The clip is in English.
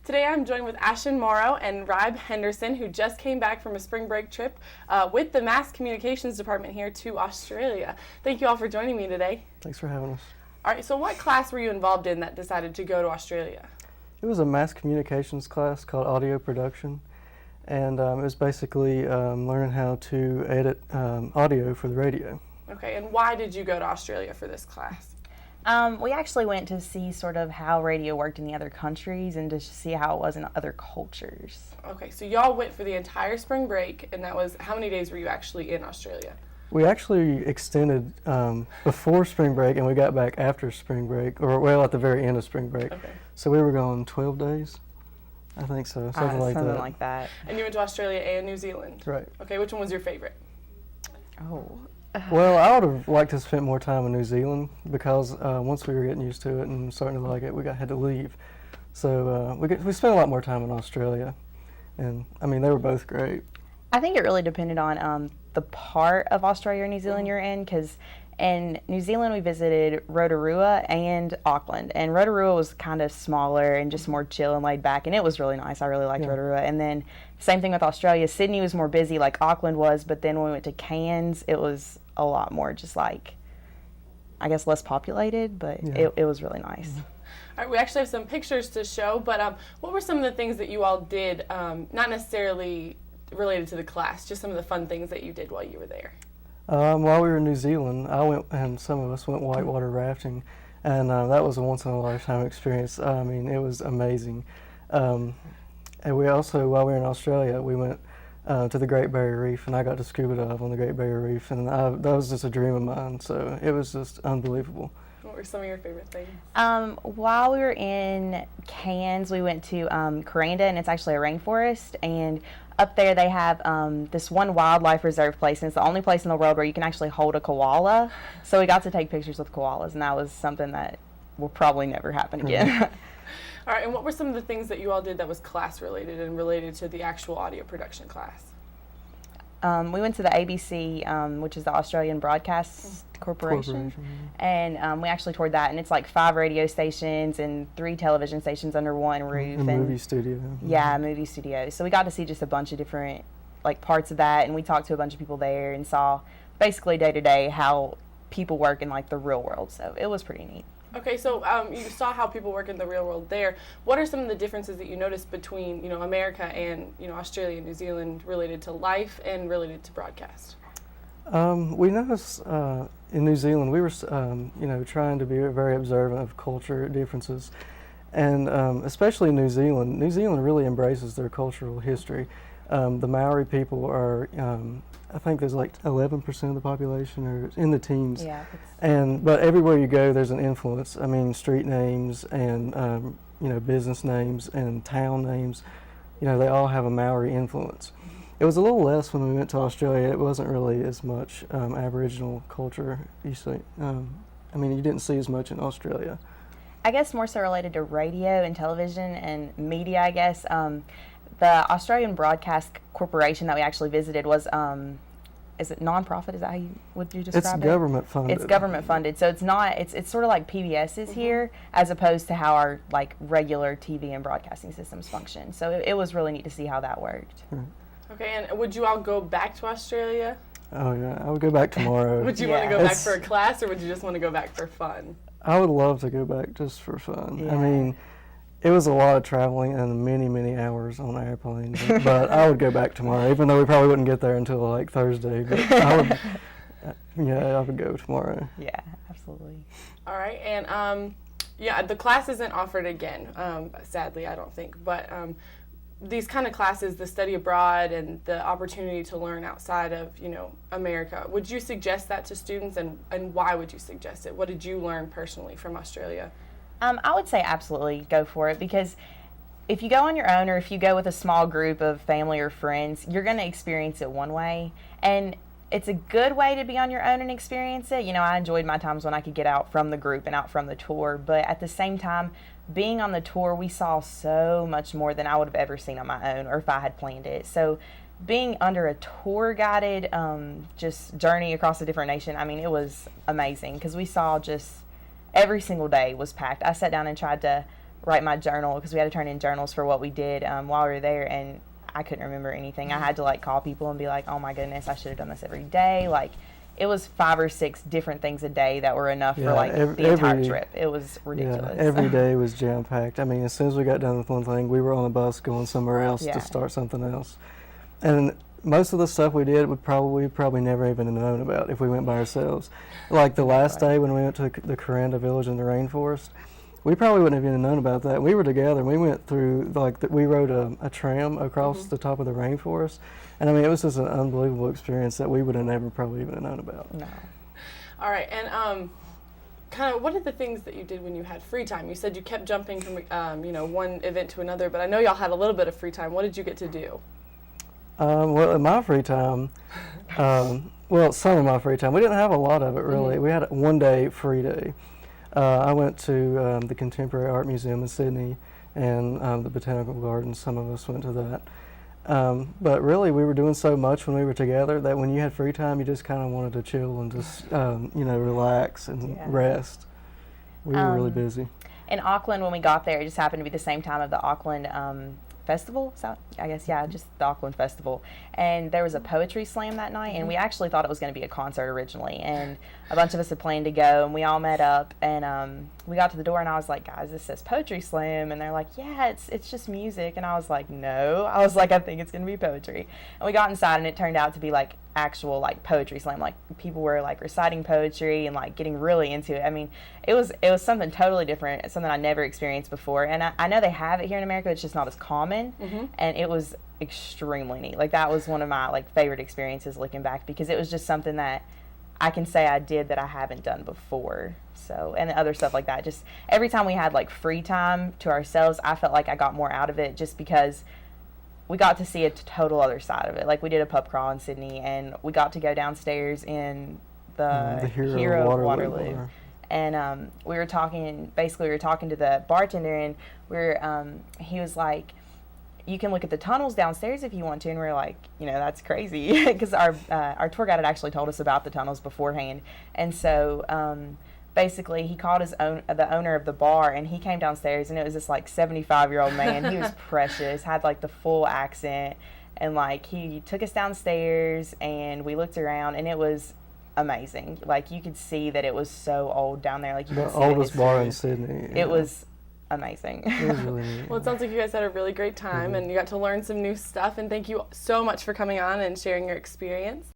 Today I'm joined with Ashton, Morrow and Rybe, Henderson, who just came back from a spring break trip with the Mass Communications Department here to Australia. Thank you all for joining me today. Thanks for having us. All right, so what class were you involved in that decided to go to Australia? It was a mass communications class called audio production, and it was basically learning how to edit audio for the radio. Okay, and why did you go to Australia for this class? We actually went to see sort of how radio worked in the other countries and to see how it was in other cultures. Okay, so y'all went for the entire spring break, and that was, how many days were you actually in Australia? We actually extended before spring break, and we got back after spring break, or well, at the very end of spring break. Okay. So we were gone 12 days, I think so, something like that. And you went to Australia and New Zealand? Right. Okay, which one was your favorite? Oh. Well, I would have liked to spend more time in New Zealand because once we were getting used to it and starting to like it, had to leave. So we spent a lot more time in Australia, and I mean they were both great. I think it really depended on the part of Australia or New Zealand you're in, because in New Zealand we visited Rotorua and Auckland, and Rotorua was kind of smaller and just more chill and laid back, and it was really nice. I really liked Rotorua. And then same thing with Australia. Sydney was more busy like Auckland was, but then when we went to Cairns, it was a lot more just like, I guess, less populated, but it was really nice. All right, we actually have some pictures to show, but what were some of the things that you all did, not necessarily related to the class, just some of the fun things that you did while you were there? While we were in New Zealand, I went, and some of us went whitewater rafting, and that was a once-in-a-lifetime experience. I mean, it was amazing. And we also, while we were in Australia, we went to the Great Barrier Reef, and I got to scuba dive on the Great Barrier Reef, and that was just a dream of mine, so it was just unbelievable. What were some of your favorite things? While we were in Cairns, we went to Kuranda, and it's actually a rainforest, and up there they have this one wildlife reserve place, and it's the only place in the world where you can actually hold a koala. So we got to take pictures with koalas, and that was something that will probably never happen again. All right, and what were some of the things that you all did that was class related and related to the actual audio production class? We went to the ABC, which is the Australian Broadcast Corporation. And we actually toured that, and it's like 5 radio stations and 3 television stations under one roof. And movie studio. Yeah, movie studio. So we got to see just a bunch of different like parts of that, and we talked to a bunch of people there and saw basically day to day how people work in like the real world. So it was pretty neat. Okay, so you saw how people work in the real world there. What are some of the differences that you noticed between, America and, Australia and New Zealand related to life and related to broadcast? We noticed in New Zealand we were, trying to be very observant of culture differences, and especially in New Zealand. New Zealand really embraces their cultural history. The Maori people are, I think there's like 11% of the population are in the teens. Yeah. But everywhere you go, there's an influence. I mean, street names and business names and town names, they all have a Maori influence. It was a little less when we went to Australia. It wasn't really as much Aboriginal culture. You didn't see as much in Australia. I guess more so related to radio and television and media, I guess. The Australian Broadcast Corporation that we actually visited was, is it non-profit? Is that how would you describe it? It's government funded. It's government funded, so it's not. It's sort of like PBS is here, as opposed to how our like regular TV and broadcasting systems function. So it was really neat to see how that worked. Right. Okay, and would you all go back to Australia? Oh yeah, I would go back tomorrow. Would you want to go back for a class, or would you just want to go back for fun? I would love to go back just for fun. Yeah. I mean, it was a lot of traveling and many, many hours on airplanes, but I would go back tomorrow, even though we probably wouldn't get there until like Thursday, but I would go tomorrow. Yeah, absolutely. All right, and the class isn't offered again, sadly, I don't think, but these kind of classes, the study abroad and the opportunity to learn outside of, America, would you suggest that to students, and why would you suggest it? What did you learn personally from Australia? I would say absolutely go for it, because if you go on your own or if you go with a small group of family or friends, you're going to experience it one way, and it's a good way to be on your own and experience it. I enjoyed my times when I could get out from the group and out from the tour, but at the same time, being on the tour, we saw so much more than I would have ever seen on my own or if I had planned it. So being under a tour guided just journey across a different nation, it was amazing, because we saw just every single day was packed. I sat down and tried to write my journal, because we had to turn in journals for what we did while we were there, and I couldn't remember anything. I had to like call people and be like, oh my goodness, I should have done this every day. Like, it was 5 or 6 different things a day that were enough for like the entire trip. It was ridiculous. Yeah, every day was jam packed. I mean, as soon as we got done with one thing, we were on a bus going somewhere else to start something else. And most of the stuff we did would probably never even known about if we went by ourselves. Like the last day when we went to the Coranda village in the rainforest, we probably wouldn't have even known about that. We were together. We went through, we rode a tram across the top of the rainforest. And I mean, it was just an unbelievable experience that we would have never probably even known about. No. All right, and kind of what are the things that you did when you had free time? You said you kept jumping from, one event to another, but I know y'all had a little bit of free time. What did you get to do? Well, in my free time, some of my free time, we didn't have a lot of it really. We had one day free day. I went to the Contemporary Art Museum in Sydney and the Botanical Gardens. Some of us went to that. But really, we were doing so much when we were together that when you had free time, you just kind of wanted to chill and just, relax and rest. We were really busy. In Auckland, when we got there, it just happened to be the same time of the Auckland festival. So I guess, just the Auckland Festival. And there was a poetry slam that night, and we actually thought it was going to be a concert originally. And a bunch of us had planned to go, and we all met up, and we got to the door, and I was like, guys, this says poetry slam. And they're like, yeah, it's just music. And I was like, no. I was like, I think it's going to be poetry. And we got inside, and it turned out to be like actual like poetry slam. Like people were like reciting poetry and like getting really into it. I mean, it was something totally different. It's something I never experienced before. And I know they have it here in America. It's just not as common. And it was extremely neat. Like that was one of my like favorite experiences looking back, because it was just something that I can say I did that I haven't done before. So, and other stuff like that. Just every time we had like free time to ourselves, I felt like I got more out of it, just because we got to see a total other side of it. Like we did a pub crawl in Sydney, and we got to go downstairs in the Hero of Waterloo. Bar. And we were talking to the bartender, and he was like, you can look at the tunnels downstairs if you want to. And we were like, that's crazy, because our tour guide had actually told us about the tunnels beforehand. And so basically he called the owner of the bar, and he came downstairs, and it was this like 75-year-old man. He was precious, had like the full accent, and like he took us downstairs, and we looked around, and it was amazing. Like you could see that it was so old down there. Like you could see the oldest bar in Sydney. It was amazing. It was really neat. Well, it sounds like you guys had a really great time, and you got to learn some new stuff, and thank you so much for coming on and sharing your experience.